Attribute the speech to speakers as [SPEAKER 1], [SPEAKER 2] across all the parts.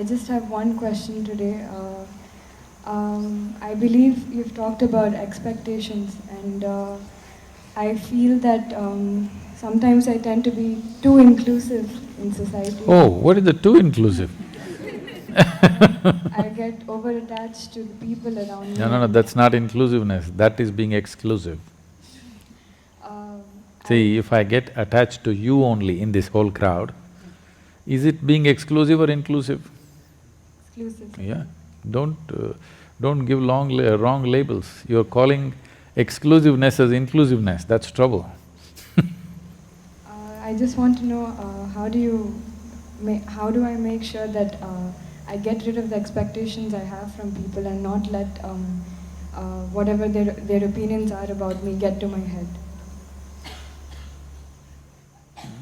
[SPEAKER 1] I just have one question today. I believe you've talked about expectations, and I feel that sometimes I tend to be too inclusive in society.
[SPEAKER 2] Oh, what is the too inclusive?
[SPEAKER 1] I get over-attached to the people around me.
[SPEAKER 2] No, that's not inclusiveness, that is being exclusive. See, if I get attached to you only in this whole crowd, is it being exclusive or inclusive?
[SPEAKER 1] Exclusive.
[SPEAKER 2] Yeah, don't give wrong labels. You're calling exclusiveness as inclusiveness, that's trouble.
[SPEAKER 1] I just want to know, how do I make sure that I get rid of the expectations I have from people and not let whatever their opinions are about me get to my head?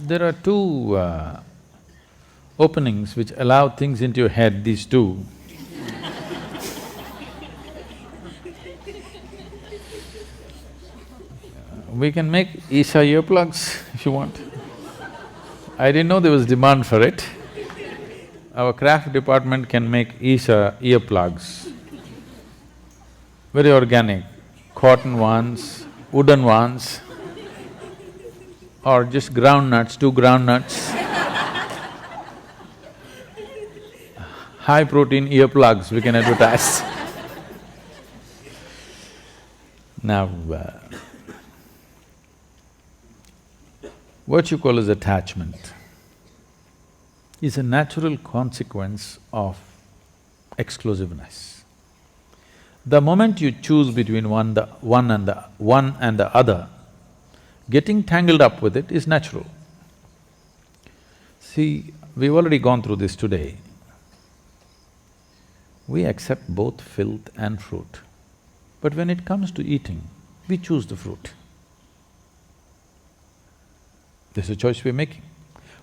[SPEAKER 2] There are two openings which allow things into your head, these two. We can make Isha earplugs if you want. I didn't know there was demand for it. Our craft department can make Isha earplugs. Very organic, cotton ones, wooden ones, or just groundnuts, 2 groundnuts. High protein earplugs we can advertise. Now, what you call as attachment is a natural consequence of exclusiveness. The moment you choose between one and the other, getting tangled up with it is natural. See, we've already gone through this today. We accept both filth and fruit, but when it comes to eating, we choose the fruit. This is a choice we're making.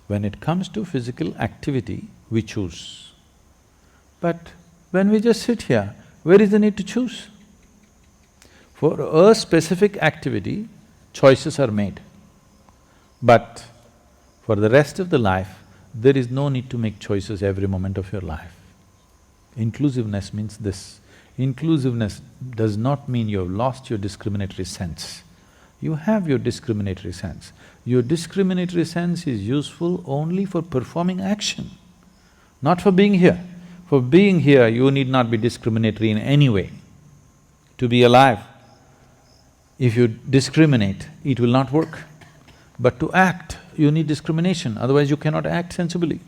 [SPEAKER 2] When it comes to physical activity, we choose. But when we just sit here, where is the need to choose? For a specific activity, choices are made. But for the rest of the life, there is no need to make choices every moment of your life. Inclusiveness means this. Inclusiveness does not mean you have lost your discriminatory sense. You have your discriminatory sense. Your discriminatory sense is useful only for performing action, not for being here. For being here, you need not be discriminatory in any way. To be alive, if you discriminate, it will not work. But to act, you need discrimination, otherwise you cannot act sensibly.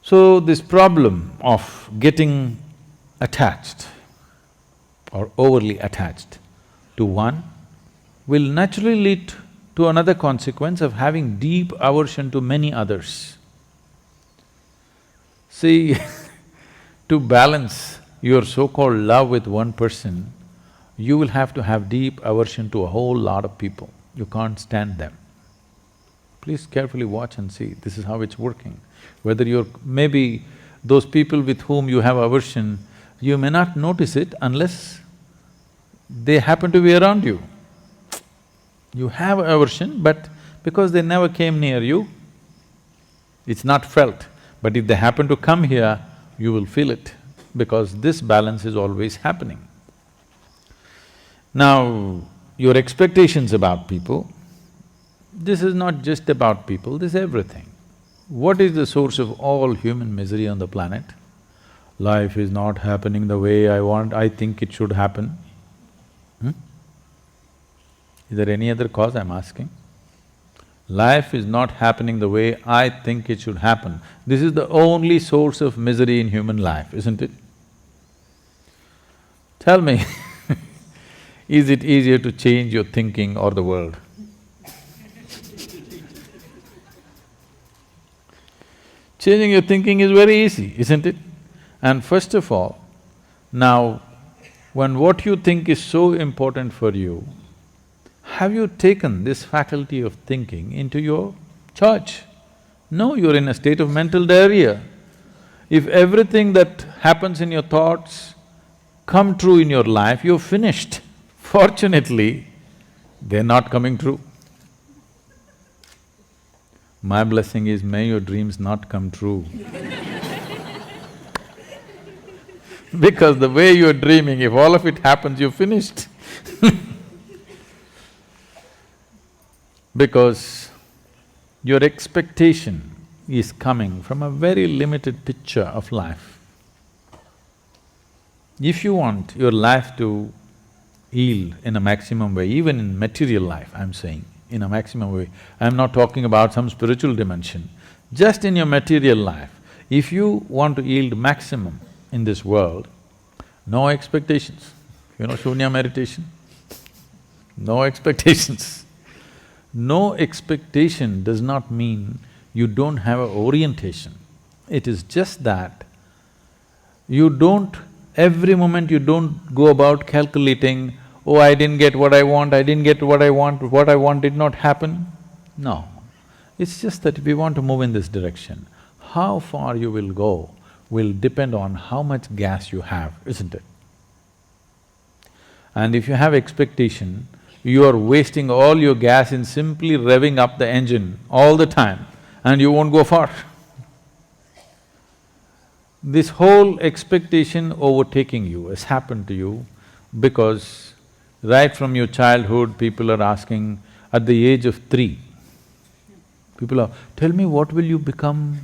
[SPEAKER 2] So this problem of getting attached or overly attached to one will naturally lead to another consequence of having deep aversion to many others. See, to balance your so-called love with one person, you will have to have deep aversion to a whole lot of people. You can't stand them. Please carefully watch and see, this is how it's working. Whether you're… maybe those people with whom you have aversion, you may not notice it unless they happen to be around you. You have aversion, but because they never came near you, it's not felt. But if they happen to come here, you will feel it, because this balance is always happening. Now, your expectations about people, this is not just about people, this is everything. What is the source of all human misery on the planet? Life is not happening the way I think it should happen. Is there any other cause I'm asking? Life is not happening the way I think it should happen. This is the only source of misery in human life, isn't it? Tell me, is it easier to change your thinking or the world? Changing your thinking is very easy, isn't it? And first of all, now, when what you think is so important for you, have you taken this faculty of thinking into your charge? No, you're in a state of mental diarrhea. If everything that happens in your thoughts come true in your life, you're finished. Fortunately, they're not coming true. My blessing is, may your dreams not come true. Because the way you're dreaming, if all of it happens, you're finished. Because your expectation is coming from a very limited picture of life. If you want your life to yield in a maximum way, even in material life, I'm saying, in a maximum way, I'm not talking about some spiritual dimension, just in your material life, if you want to yield maximum in this world, no expectations. You know Shunya meditation? No expectations. No expectation does not mean you don't have an orientation. It is just that you don't… every moment you don't go about calculating, oh, I didn't get what I want, I didn't get what I want did not happen. No, it's just that if you want to move in this direction, how far you will go will depend on how much gas you have, isn't it? And if you have expectation, you are wasting all your gas in simply revving up the engine all the time and you won't go far. This whole expectation overtaking you has happened to you because right from your childhood, people are asking, at the age of 3, people are, tell me what will you become?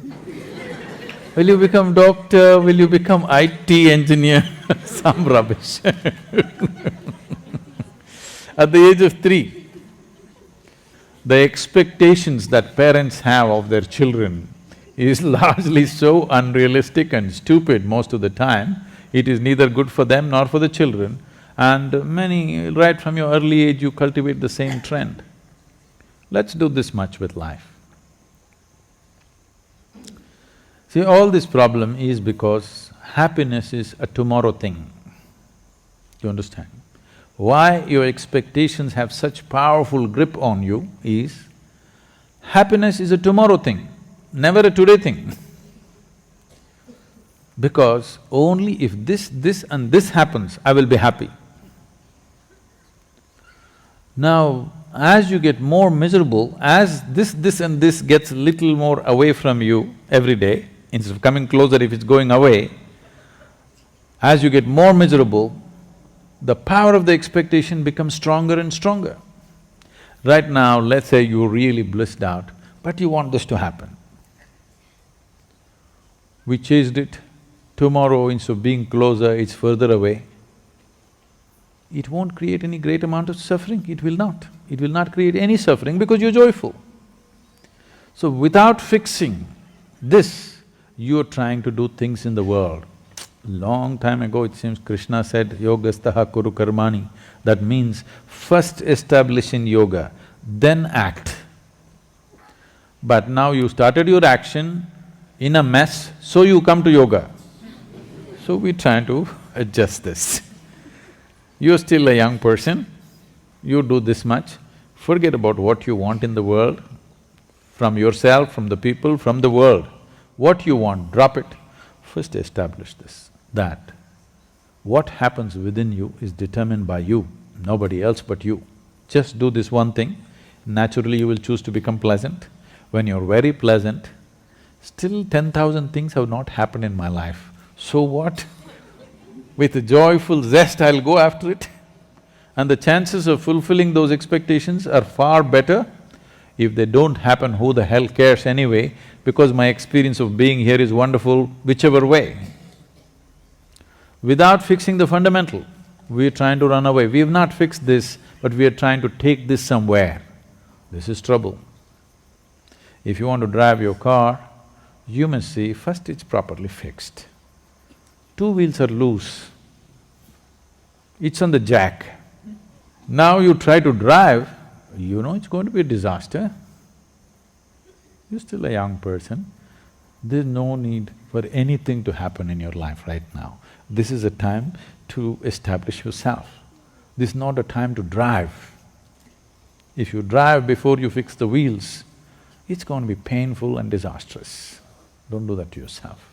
[SPEAKER 2] Will you become doctor? Will you become IT engineer? Some rubbish. At the age of 3, the expectations that parents have of their children is largely so unrealistic and stupid most of the time, it is neither good for them nor for the children, and many… right from your early age you cultivate the same trend. Let's do this much with life. See, all this problem is because happiness is a tomorrow thing. You understand? Why your expectations have such powerful grip on you is, happiness is a tomorrow thing, never a today thing. Because only if this and this happens, I will be happy. Now, as you get more miserable, as this and this gets little more away from you every day, instead of coming closer if it's going away, as you get more miserable, the power of the expectation becomes stronger and stronger. Right now, let's say you're really blissed out, but you want this to happen. We chased it, tomorrow instead of being closer, it's further away. It won't create any great amount of suffering, it will not. It will not create any suffering because you're joyful. So without fixing this, you're trying to do things in the world. Long time ago, it seems Krishna said, yogastaha kuru karmani. That means first establish in yoga, then act. But now you started your action in a mess, so you come to yoga. So we're trying to adjust this. You're still a young person, you do this much, forget about what you want in the world, from yourself, from the people, from the world. What you want, drop it. First establish this, that what happens within you is determined by you, nobody else but you. Just do this one thing, naturally you will choose to become pleasant. When you're very pleasant, still 10,000 things have not happened in my life. So what? With a joyful zest, I'll go after it. And the chances of fulfilling those expectations are far better. If they don't happen, who the hell cares anyway, because my experience of being here is wonderful whichever way. Without fixing the fundamental, we're trying to run away. We've not fixed this, but we are trying to take this somewhere. This is trouble. If you want to drive your car, you must see first it's properly fixed. 2 wheels are loose, it's on the jack. Now you try to drive, you know it's going to be a disaster. You're still a young person, there's no need for anything to happen in your life right now. This is a time to establish yourself. This is not a time to drive. If you drive before you fix the wheels, it's going to be painful and disastrous. Don't do that to yourself.